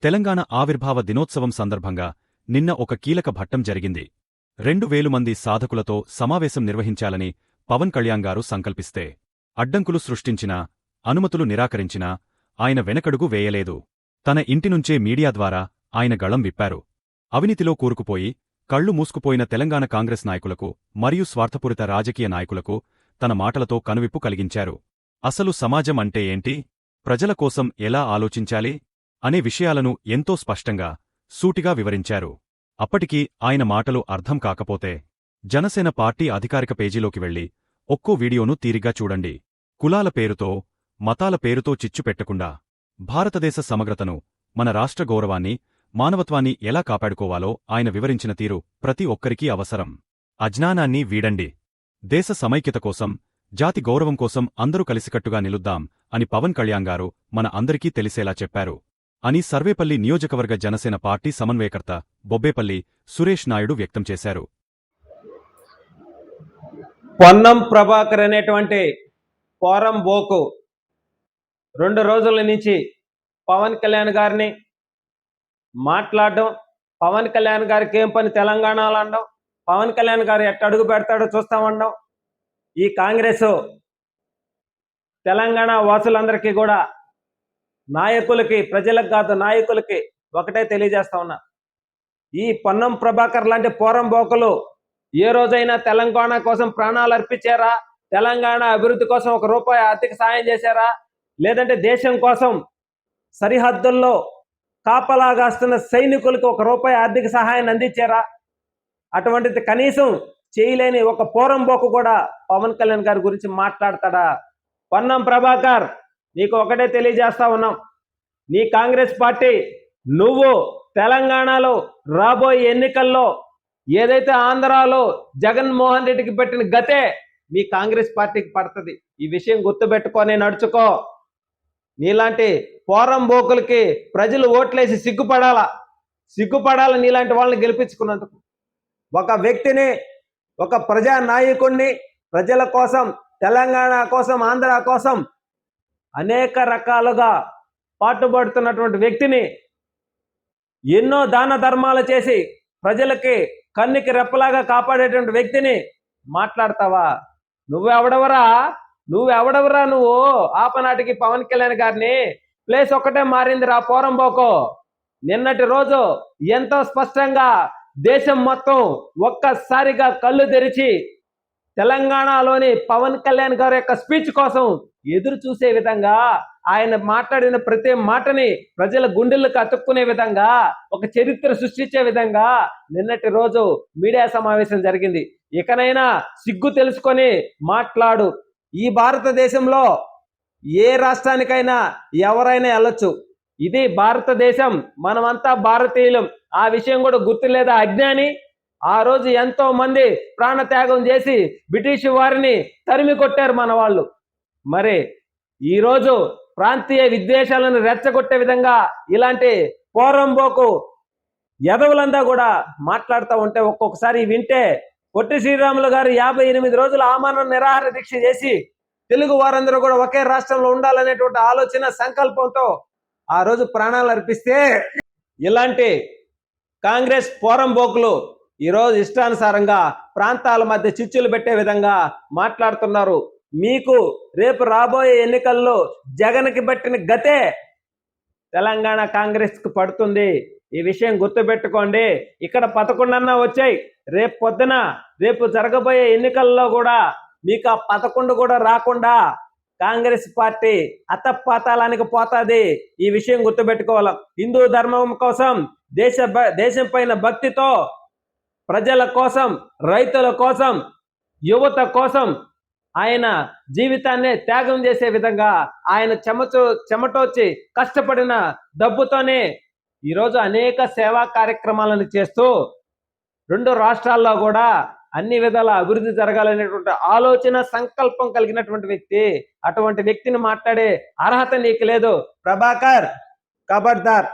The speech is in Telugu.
తెలంగాణ ఆవిర్భావ దినోత్సవం సందర్భంగా నిన్న ఒక కీలక ఘట్టం జరిగింది. 2000 మంది సాధకులతో సమావేశం నిర్వహించాలని పవన్ కళ్యాణ్ గారు సంకల్పిస్తే అడ్డంకులు సృష్టించినా, అనుమతులు నిరాకరించినా ఆయన వెనకడుగు వేయలేదు. తన ఇంటినుంచే మీడియా ద్వారా ఆయన గళం విప్పారు. అవినీతిలో కూరుకుపోయి కళ్లు మూసుకుపోయిన తెలంగాణ కాంగ్రెస్ నాయకులకు మరియు స్వార్థపూరిత రాజకీయ నాయకులకు తన మాటలతో కనువిప్పు కలిగించారు. అసలు సమాజం అంటే ఏంటి, ప్రజల కోసం ఎలా ఆలోచించాలి అనే విషయాలను ఎంతో స్పష్టంగా, సూటిగా వివరించారు. అప్పటికీ ఆయన మాటలు అర్థం కాకపోతే జనసేన పార్టీ అధికారిక పేజీలోకి వెళ్లి ఒక్కో వీడియోను తీరిగ్గా చూడండి. కులాల పేరుతో, మతాల పేరుతో చిచ్చు పెట్టకుండా భారతదేశ సమగ్రతను, మన రాష్ట్ర గౌరవాన్ని, మానవత్వాన్ని ఎలా కాపాడుకోవాలో ఆయన వివరించిన తీరు ప్రతి ఒక్కరికీ అవసరం. అజ్ఞానాన్ని వీడండి. దేశ సమైక్యత కోసం, జాతి గౌరవం కోసం అందరూ కలిసికట్టుగా నిలుద్దాం అని పవన్ కళ్యాణ్ గారు మన అందరికీ తెలిసేలా చెప్పారు అని సర్వేపల్లి నియోజకవర్గ జనసేన పార్టీ సమన్వయకర్త బొబ్బేపల్లి సురేష్ నాయుడు వ్యక్తం చేశారు. పొన్నం ప్రభాకర్ అనేటువంటి పోరం బోకు 2 రోజుల నుంచి పవన్ కళ్యాణ్ గారిని మాట్లాడడం, పవన్ కళ్యాణ్ గారికి ఏం పని తెలంగాణలో అనడం, పవన్ కళ్యాణ్ గారు ఎట్ట అడుగు పెడతాడో చూస్తామనడం. ఈ కాంగ్రెస్ తెలంగాణ వాసులందరికీ కూడా, నాయకులకి, ప్రజలకు కాదు నాయకులకి ఒకటే తెలియజేస్తా ఉన్నా. ఈ పొన్నం ప్రభాకర్ లాంటి పోరం బోకులు ఏ రోజైనా తెలంగాణ కోసం ప్రాణాలు అర్పించారా? తెలంగాణ అభివృద్ధి కోసం ₹1 ఆర్థిక సాయం చేశారా? లేదంటే దేశం కోసం సరిహద్దుల్లో కాపలాగాస్తున్న సైనికులకు ₹1 ఆర్థిక సహాయాన్ని అందించారా? అటువంటిది కనీసం చేయలేని ఒక పోరం బోకు కూడా పవన్ కళ్యాణ్ గారి గురించి మాట్లాడతాడా? పొన్నం ప్రభాకర్, నీకు ఒకటే తెలియజేస్తా ఉన్నాం. నీ కాంగ్రెస్ పార్టీ, నువ్వు తెలంగాణలో రాబోయే ఎన్నికల్లో ఏదైతే ఆంధ్రాలో జగన్మోహన్ రెడ్డికి పెట్టిన గతే మీ కాంగ్రెస్ పార్టీకి పడుతుంది. ఈ విషయం గుర్తుపెట్టుకొని నడుచుకో. నీలాంటి పోరం బోకులకి ప్రజలు ఓట్లేసి సిగ్గుపడాల నీలాంటి వాళ్ళని గెలిపించుకున్నందుకు. ఒక వ్యక్తిని, ఒక ప్రజా నాయకుడిని, ప్రజల కోసం, తెలంగాణ కోసం, ఆంధ్ర కోసం అనేక రకాలుగా పాటుపడుతున్నటువంటి వ్యక్తిని, ఎన్నో దాన ధర్మాలు చేసి ప్రజలకి కన్నుకి రెప్పలాగా కాపాడేటువంటి వ్యక్తిని మాట్లాడతావా? నువ్వెవడవరా? నువ్వు ఆపనాటికి పవన్ కళ్యాణ్ గారిని ప్లేస్ ఒక్కటే మారిందిరా పోరంబోకో. నిన్నటి రోజు ఎంతో స్పష్టంగా దేశం మొత్తం ఒక్కసారిగా కళ్ళు తెరిచి తెలంగాణలోని పవన్ కళ్యాణ్ గారి యొక్క స్పీచ్ కోసం ఎదురు చూసే విధంగా, ఆయన మాట్లాడిన ప్రతి మాటని ప్రజల గుండెలకు అతుక్కునే విధంగా, ఒక చరిత్ర సృష్టించే విధంగా నిన్నటి రోజు మీడియా సమావేశం జరిగింది. ఇకనైనా సిగ్గు తెలుసుకొని మాట్లాడు. ఈ భారతదేశంలో ఏ రాష్ట్రానికైనా ఎవరైనా వెళ్ళొచ్చు. ఇది భారతదేశం, మనమంతా భారతీయులం. ఆ విషయం కూడా గుర్తులేదా అజ్ఞాని? ఆ రోజు ఎంతో మంది ప్రాణత్యాగం చేసి బ్రిటిష్ వారిని తరిమి కొట్టారు మన వాళ్ళు. మరి ఈరోజు ప్రాంతీయ విద్వేషాలను రెచ్చగొట్టే విధంగా ఇలాంటి పోరంబోకు ఎదవులంతా కూడా మాట్లాడుతూ ఉంటే ఒక్కొక్కసారి వింటే, పొట్టి శ్రీరాములు గారు 58 రోజులు ఆమరణ నిరాహార దీక్ష చేసి తెలుగు వారందరూ కూడా ఒకే రాష్ట్రంలో ఉండాలనేటువంటి ఆలోచన, సంకల్పంతో ఆ రోజు ప్రాణాలు అర్పిస్తే, ఇలాంటి కాంగ్రెస్ పోరంబోకులు ఈరోజు ఇష్టానుసారంగా ప్రాంతాల మధ్య చిచ్చులు పెట్టే విధంగా మాట్లాడుతున్నారు. మీకు రేపు రాబోయే ఎన్నికల్లో జగన్కి పట్టిన గతే తెలంగాణ కాంగ్రెస్కి పడుతుంది. ఈ విషయం గుర్తుపెట్టుకోండి. ఇక్కడ 11 వచ్చాయి. రేపు జరగబోయే ఎన్నికల్లో కూడా మీకు ఆ 11 కూడా రాకుండా కాంగ్రెస్ పార్టీ అతపాతాళానికి పోతుంది. ఈ విషయం గుర్తుపెట్టుకోవాలి. హిందూ ధర్మం కోసం, దేశం పైన భక్తితో, ప్రజల కోసం, రైతుల కోసం, యువత కోసం ఆయన జీవితాన్ని త్యాగం చేసే విధంగా, ఆయన చెమటోచి కష్టపడిన డబ్బుతోనే ఈరోజు అనేక సేవా కార్యక్రమాలను చేస్తూ 2 రాష్ట్రాల్లో కూడా అన్ని విధాల అభివృద్ధి జరగాలనేటువంటి ఆలోచన, సంకల్పం కలిగినటువంటి వ్యక్తి. అటువంటి వ్యక్తిని మాట్లాడే అర్హత నీకు లేదు ప్రభాకర్. ఖబర్దార్.